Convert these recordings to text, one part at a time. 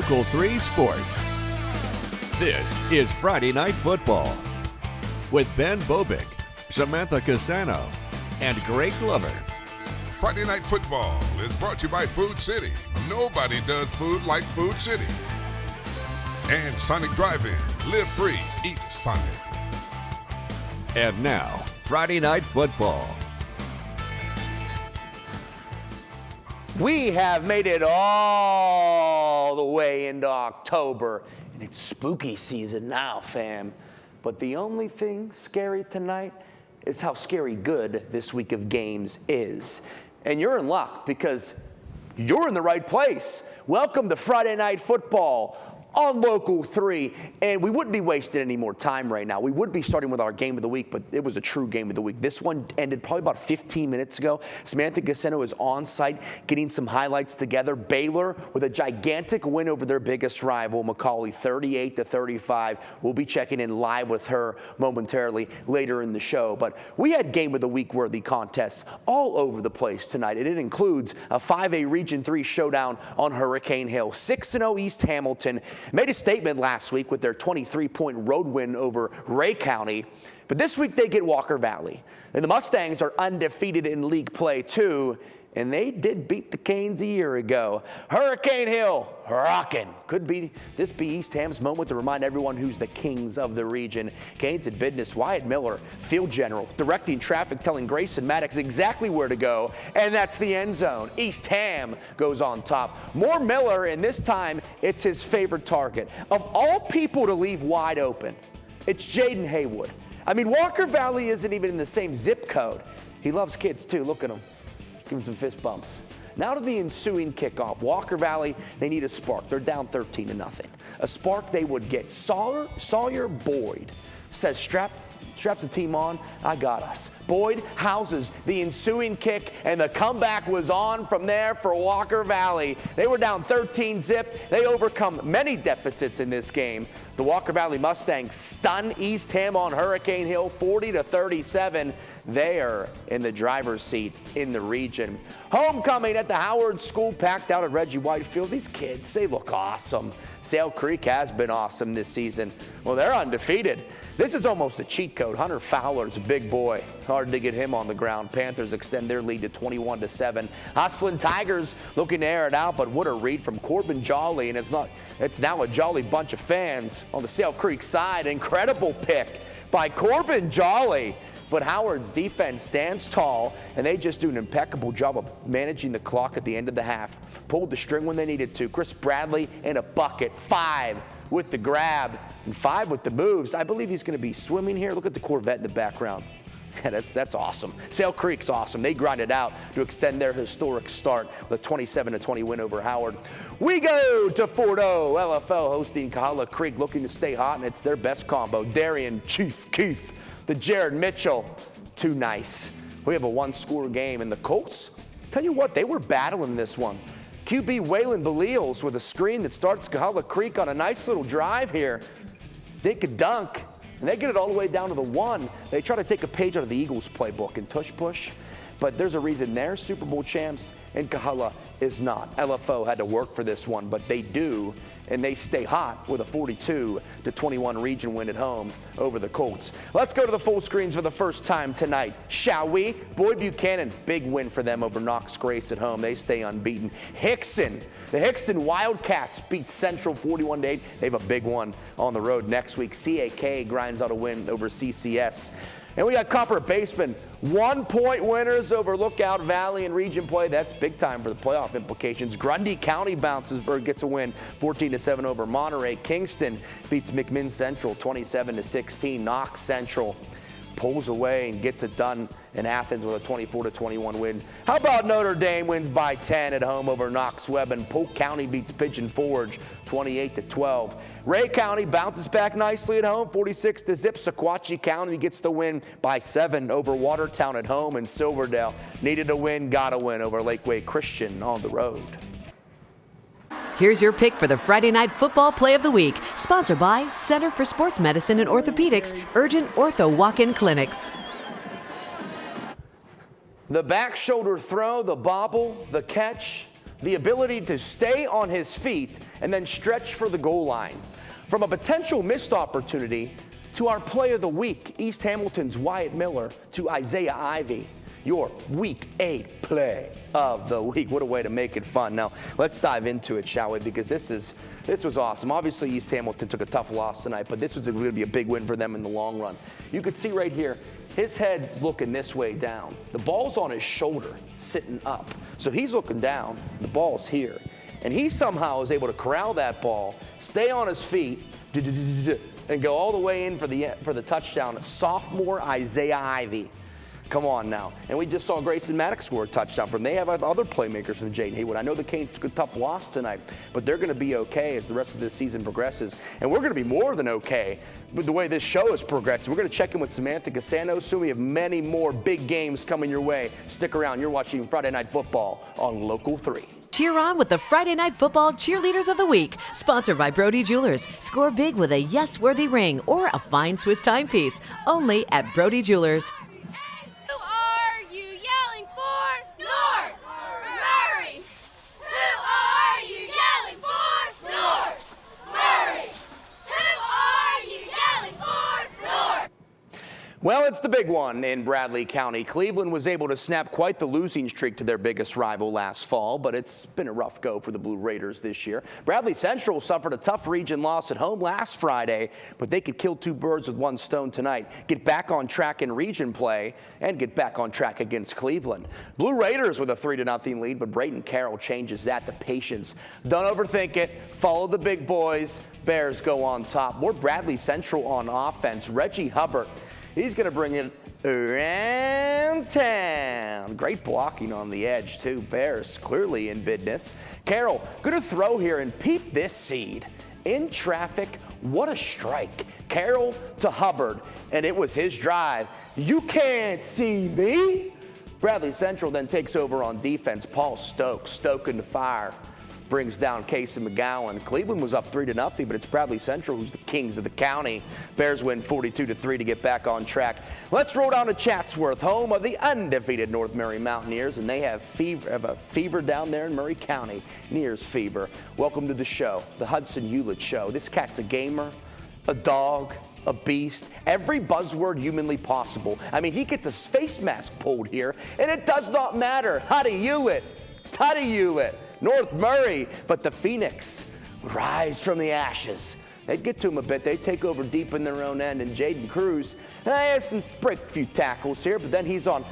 Local 3 Sports. This is Friday Night Football with Ben Bobick, Samantha Casano, and Greg Glover. Friday Night Football is brought to you by Food City. Nobody does food like Food City. And Sonic Drive-In. Live free. Eat Sonic. And now, Friday Night Football. We have made it all the way into October, and it's spooky season now, fam. But the only thing scary tonight is how scary good this week of games is. And you're in luck because you're in the right place. Welcome to Friday Night Football on Local 3, and we wouldn't be wasting any more time right now. We would be starting with our game of the week, but it was a true game of the week. This one ended probably about 15 minutes ago. Samantha Casano is on site getting some highlights together. Baylor with a gigantic win over their biggest rival, Macaulay, 38-35. We'll be checking in live with her momentarily later in the show. But we had game of the week worthy contests all over the place tonight, and it includes a 5A Region 3 showdown on Hurricane Hill. 6-0 East Hamilton made a statement last week with their 23-point road win over Ray County. But this week they get Walker Valley. And the Mustangs are undefeated in league play too. And they did beat the Canes a year ago. Hurricane Hill, rockin'. Could this be East Ham's moment to remind everyone who's the kings of the region. Canes in business, Wyatt Miller, field general, directing traffic, telling Grayson Maddox exactly where to go, and that's the end zone. East Ham goes on top. More Miller, and this time it's his favorite target. Of all people to leave wide open, it's Jaden Haywood. I mean, Walker Valley isn't even in the same zip code. He loves kids too, look at him. Give him some fist bumps. Now to the ensuing kickoff. Walker Valley, they need a spark. They're down 13-0. A spark they would get. Sawyer Boyd says, straps the team on, I got us. Boyd houses the ensuing kick, and the comeback was on from there for Walker Valley. They were down 13-0. They overcome many deficits in this game. The Walker Valley Mustangs stun East Ham on Hurricane Hill 40-37. They are in the driver's seat in the region. Homecoming at the Howard School, packed out at Reggie White Field. These kids, they look awesome. Sale Creek has been awesome this season. Well, they're undefeated. This is almost a cheat code. Hunter Fowler's a big boy. Hard to get him on the ground. Panthers extend their lead to 21-7. Hustlin' Tigers looking to air it out, but what a read from Corbin Jolly, and it's now a jolly bunch of fans on the Sale Creek side. Incredible pick by Corbin Jolly. But Howard's defense stands tall, and they just do an impeccable job of managing the clock at the end of the half. Pulled the string when they needed to. Chris Bradley in a bucket. 5 with the grab and 5 with the moves. I believe he's going to be swimming here. Look at the Corvette in the background. Yeah, that's awesome. Sale Creek's awesome. They grind it out to extend their historic start with a 27-20 win over Howard. We go to Fort O. LFO hosting Kahala Creek, looking to stay hot, and it's their best combo. Darian Chief Keefe, the Jared Mitchell, too nice. We have a one-score game, and the Colts, tell you what, they were battling this one. QB Waylon Belials with a screen that starts Kahala Creek on a nice little drive here. Dink a dunk. And they get it all the way down to the 1. They try to take a page out of the Eagles playbook and tush push. But there's a reason they're Super Bowl champs and Kahala is not. LFO had to work for this one, but they do. And they stay hot with a 42-21 region win at home over the Colts. Let's go to the full screens for the first time tonight, shall we? Boyd Buchanan, big win for them over Knox Grace at home. They stay unbeaten. Hickson, the Hickson Wildcats beat Central 41-8. They have a big one on the road next week. CAK grinds out a win over CCS. And we got Copper Baseman, 1-point winners over Lookout Valley in region play. That's big time for the playoff implications. Grundy County gets a win, 14-7 over Monterey. Kingston beats McMinn Central, 27-16. Knox Central pulls away and gets it done in Athens with a 24-21 win. How about Notre Dame wins by 10 at home over Knox Webb, and Polk County beats Pigeon Forge 28-12. Ray County bounces back nicely at home, 46-0. Sequatchie County gets the win by 7 over Watertown at home, and Silverdale needed a win, got a win over Lakeway Christian on the road. Here's your pick for the Friday Night Football Play of the Week, sponsored by Center for Sports Medicine and Orthopedics, Urgent Ortho Walk-In Clinics. The back shoulder throw, the bobble, the catch, the ability to stay on his feet and then stretch for the goal line. From a potential missed opportunity to our play of the week, East Hamilton's Wyatt Miller to Isaiah Ivey, your Week 8 play of the week. What a way to make it fun. Now, let's dive into it, shall we? Because this was awesome. Obviously, East Hamilton took a tough loss tonight, but this was going to be a big win for them in the long run. You could see right here, his head's looking this way down. The ball's on his shoulder, sitting up. So he's looking down, the ball's here. And he somehow is able to corral that ball, stay on his feet, and go all the way in for the touchdown. Sophomore Isaiah Ivey. Come on now. And we just saw Grayson Maddox score a touchdown from them. They have other playmakers than Jaden Haywood. I know the Canes took a tough loss tonight, but they're going to be okay as the rest of this season progresses. And we're going to be more than okay with the way this show is progressing. We're going to check in with Samantha Casano. Soon we have many more big games coming your way. Stick around. You're watching Friday Night Football on Local 3. Cheer on with the Friday Night Football Cheerleaders of the Week, sponsored by Brody Jewelers. Score big with a yes-worthy ring or a fine Swiss timepiece, only at Brody Jewelers. Who are you yelling for? North Murray! Who are you yelling for? North Murray! Who are you yelling for? North! Well, it's the big one in Bradley County. Cleveland was able to snap quite the losing streak to their biggest rival last fall, but it's been a rough go for the Blue Raiders this year. Bradley Central suffered a tough region loss at home last Friday, but they could kill two birds with one stone tonight, get back on track in region play, and get back on track against Cleveland. Blue Raiders with a 3-0 lead, but Brayton Carroll changes that to patience. Don't overthink it. Follow the big boys. Bears go on top. More Bradley Central on offense. Reggie Hubbard. He's going to bring it around town. Great blocking on the edge, too. Bears clearly in business. Carroll, going to throw here and peep this seed. In traffic, what a strike. Carroll to Hubbard, and it was his drive. You can't see me. Bradley Central then takes over on defense. Paul Stokes, stoking the fire. Brings down Casey McGowan. Cleveland was up 3-0, but it's Bradley Central who's the kings of the county. Bears win 42-3 to get back on track. Let's roll down to Chatsworth, home of the undefeated North Murray Mountaineers, and they have a fever down there in Murray County. Nears fever. Welcome to the show, the Hudson Hewlett Show. This cat's a gamer, a dog, a beast, every buzzword humanly possible. I mean, he gets his face mask pulled here, and it does not matter. Huddy Hewlett, Tuddy Hewlett. North Murray, but the Phoenix would rise from the ashes. They'd get to him a bit. They'd take over deep in their own end, and Jaden Cruz has some break a few tackles here, but then he's on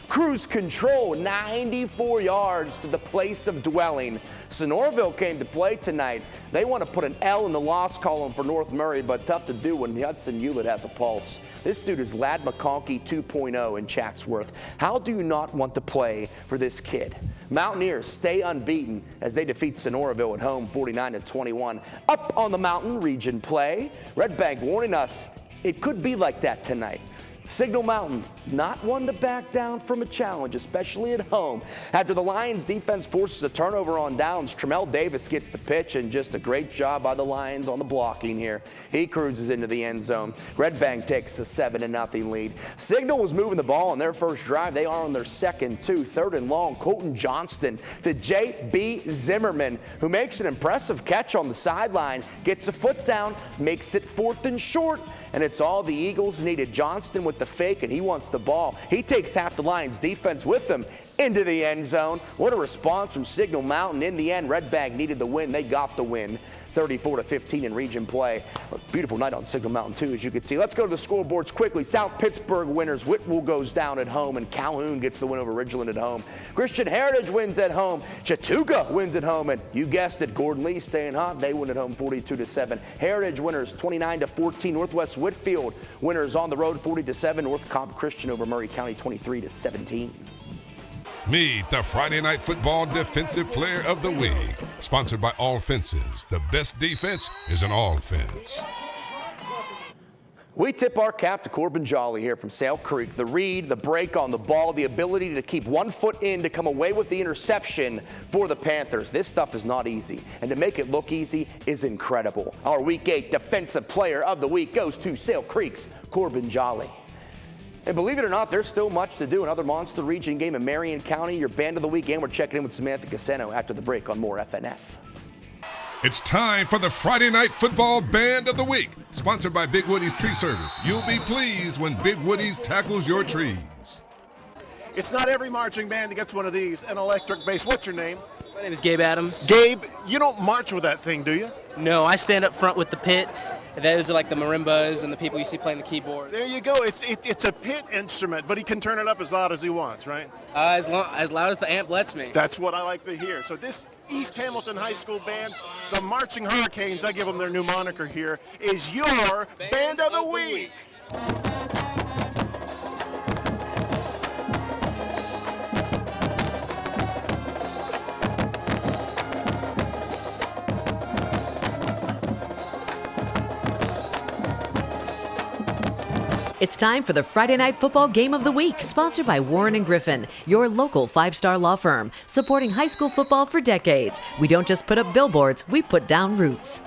cruise control, 94 yards to the place of dwelling. Sonoraville came to play tonight. They want to put an L in the loss column for North Murray, but tough to do when Hudson Hewlett has a pulse. This dude is Lad McConkey 2.0 in Chatsworth. How do you not want to play for this kid? Mountaineers stay unbeaten as they defeat Sonoraville at home 49-21. Up on the mountain, region play. Red Bank warning us it could be like that tonight. Signal Mountain, not one to back down from a challenge, especially at home. After the Lions defense forces a turnover on downs, Tremel Davis gets the pitch, and just a great job by the Lions on the blocking here. He cruises into the end zone. Red Bank takes a 7-0 lead. Signal was moving the ball on their first drive. They are on their second, too. Third and long, Colton Johnston to J.B. Zimmerman, who makes an impressive catch on the sideline, gets a foot down, makes it 4th and short, and it's all the Eagles needed. Johnston with the fake, and he wants the ball. He takes half the Lions defense with him into the end zone. What a response from Signal Mountain. In the end, Red Bank needed the win. They got the win. 34-15 in region play. A beautiful night on Signal Mountain, too, as you can see. Let's go to the scoreboards quickly. South Pittsburgh winners. Whitwell goes down at home, and Calhoun gets the win over Ridgeland at home. Christian Heritage wins at home. Chattooga wins at home, and you guessed it, Gordon Lee staying hot. They win at home 42-7. Heritage winners 29-14. Northwest Whitfield winners on the road 40-7. North Cobb Christian over Murray County 23-17. Meet the Friday Night Football Defensive Player of the Week. Sponsored by All Fences. The best defense is an all fence. We tip our cap to Corbin Jolly here from Sale Creek. The read, the break on the ball, the ability to keep 1 foot in to come away with the interception for the Panthers. This stuff is not easy, and to make it look easy is incredible. Our Week 8 Defensive Player of the Week goes to Sale Creek's Corbin Jolly. And believe it or not, there's still much to do. Another Monster Region game in Marion County, your band of the week, and we're checking in with Samantha Casano after the break on more FNF. It's time for the Friday Night Football Band of the Week, sponsored by Big Woody's Tree Service. You'll be pleased when Big Woody's tackles your trees. It's not every marching band that gets one of these, an electric bass. What's your name? My name is Gabe Adams. Gabe, you don't march with that thing, do you? No, I stand up front with the pit. Those are like the marimbas and the people you see playing the keyboard. There you go. It's a pit instrument, but he can turn it up as loud as he wants, right? As loud as the amp lets me. That's what I like to hear. So this East Hamilton High School band, the Marching Hurricanes, I give them their new moniker here, is your Band of the Week. It's time for the Friday Night Football Game of the Week, sponsored by Warren and Griffin, your local 5-star law firm, supporting high school football for decades. We don't just put up billboards, we put down roots.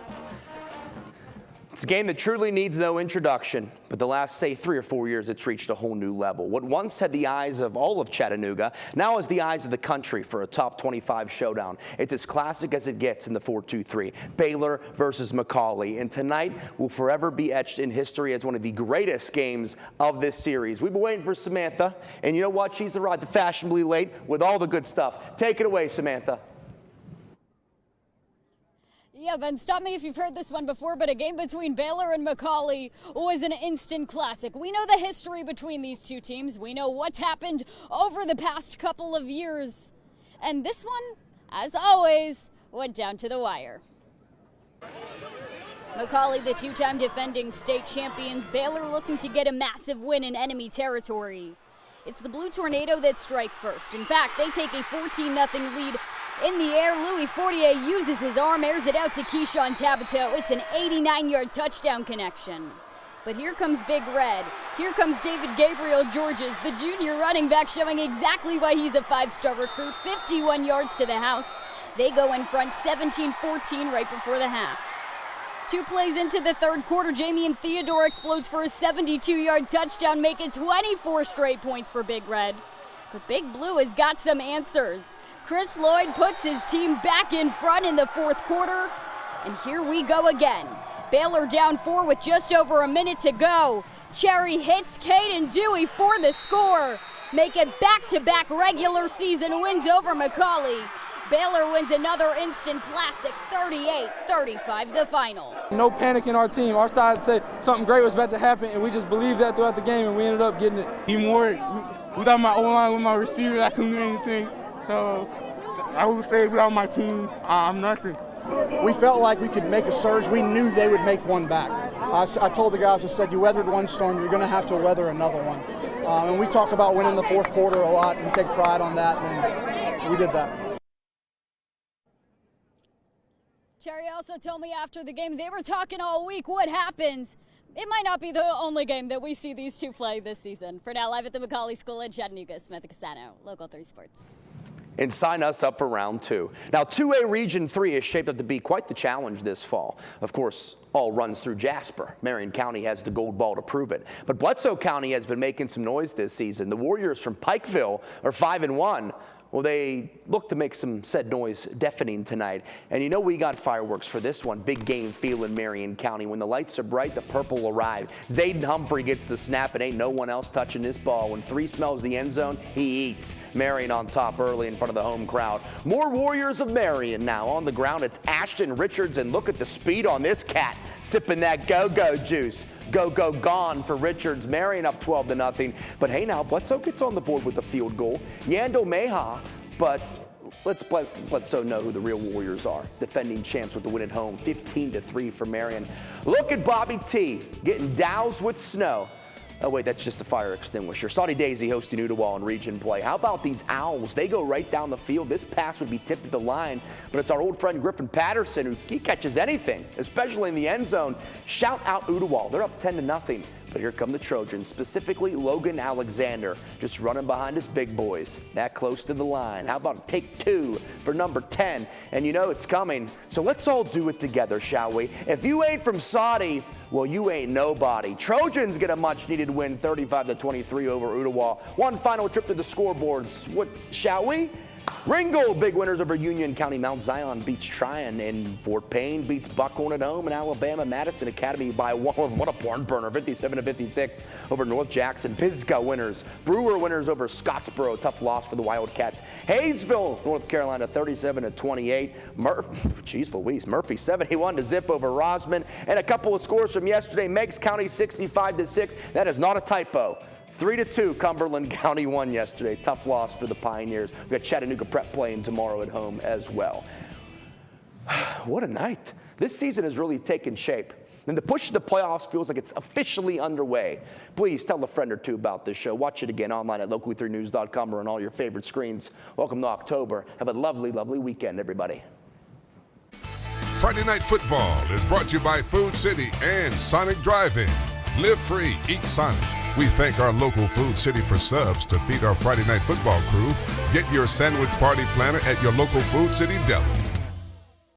It's a game that truly needs no introduction, but the last, say, 3 or 4 years, it's reached a whole new level. What once had the eyes of all of Chattanooga now has the eyes of the country for a top 25 showdown. It's as classic as it gets in the 4-2-3. Baylor versus McCallie, and tonight will forever be etched in history as one of the greatest games of this series. We've been waiting for Samantha, and you know what? She's arrived fashionably late with all the good stuff. Take it away, Samantha. Yeah, Ben, stop me if you've heard this one before, but a game between Baylor and McCallie was an instant classic. We know the history between these two teams. We know what's happened over the past couple of years. And this one, as always, went down to the wire. McCallie, the two-time defending state champions, Baylor looking to get a massive win in enemy territory. It's the Blue Tornado that strike first. In fact, they take a 14-0 lead. In the air, Louis Fortier uses his arm, airs it out to Keyshawn Tabito. It's an 89-yard touchdown connection. But here comes Big Red. Here comes David Gabriel Georges, the junior running back, showing exactly why he's a 5-star recruit. 51 yards to the house. They go in front 17-14 right before the half. 2 plays into the third quarter, Jamian Theodore explodes for a 72-yard touchdown, making 24 straight points for Big Red. But Big Blue has got some answers. Chris Lloyd puts his team back in front in the fourth quarter, and here we go again. Baylor down 4 with just over a minute to go. Cherry hits Caden Dewey for the score. Make it back-to-back regular season wins over McCallie. Baylor wins another instant classic, 38-35 the final. No panic in our team. Our side said something great was about to happen, and we just believed that throughout the game, and we ended up getting it. Even more, without my O-line, with my receiver, I couldn't do anything. So I would say without my team, I'm nothing. We felt like we could make a surge. We knew they would make one back. I told the guys, I said, you weathered one storm, you're going to have to weather another one. And we talk about winning the fourth quarter a lot, and we take pride on that, and we did that. Cherry also told me after the game, they were talking all week, what happens? It might not be the only game that we see these two play this season. For now, live at the McCallie School in Chattanooga, Samantha Casano, Local 3 Sports. And sign us up for round 2. Now, 2A Region 3 is shaped up to be quite the challenge this fall. Of course, all runs through Jasper. Marion County has the gold ball to prove it. But Bledsoe County has been making some noise this season. The Warriors from Pikeville are 5-1. Well, they look to make some said noise deafening tonight. And you know we got fireworks for this one. Big game feel in Marion County. When the lights are bright, the purple arrive. Zayden Humphrey gets the snap, and ain't no one else touching this ball. When 3 smells the end zone, he eats. Marion on top early in front of the home crowd. More Warriors of Marion now on the ground. It's Ashton Richards, and look at the speed on this cat, sipping that go-go juice. Go gone for Richards. Marion up 12-0. But hey now, Bledsoe gets on the board with a field goal. Yandel Meha, but let's Bledsoe know who the real Warriors are. Defending champs with the win at home, 15-3 for Marion. Look at Bobby T getting doused with snow. Oh, wait, that's just a fire extinguisher. Saudi Daisy hosting Ooltewah in region play. How about these Owls? They go right down the field. This pass would be tipped at the line, but it's our old friend Griffin Patterson who he catches anything, especially in the end zone. Shout out Ooltewah. They're up 10-0. But here come the Trojans, specifically Logan Alexander, just running behind his big boys, that close to the line. How about take 2 for number 10? And you know it's coming, so let's all do it together, shall we? If you ain't from Saudi, well, you ain't nobody. Trojans get a much-needed win, 35-23 over Ottawa. One final trip to the scoreboards. What, shall we? Ringgold, big winners over Union County. Mount Zion beats Tryon, and Fort Payne beats Buckhorn at home, and Alabama Madison Academy by one. What a barn burner, 57-56 over North Jackson. Pisgah winners. Brewer winners over Scottsboro. Tough loss for the Wildcats. Hayesville, North Carolina, 37-28. Jeez Louise, Murphy 71-0 over Rosman, and a couple of scores from yesterday. Meigs County 65-6. That is not a typo. 3-2, Cumberland County won yesterday. Tough loss for the Pioneers. We got Chattanooga Prep playing tomorrow at home as well. What a night. This season has really taken shape. And the push to the playoffs feels like it's officially underway. Please tell a friend or two about this show. Watch it again online at local3news.com or on all your favorite screens. Welcome to October. Have a lovely, lovely weekend, everybody. Friday Night Football is brought to you by Food City and Sonic Drive-In. Live free, eat Sonic. We thank our local Food City for subs to feed our Friday Night Football crew. Get your sandwich party planner at your local Food City deli.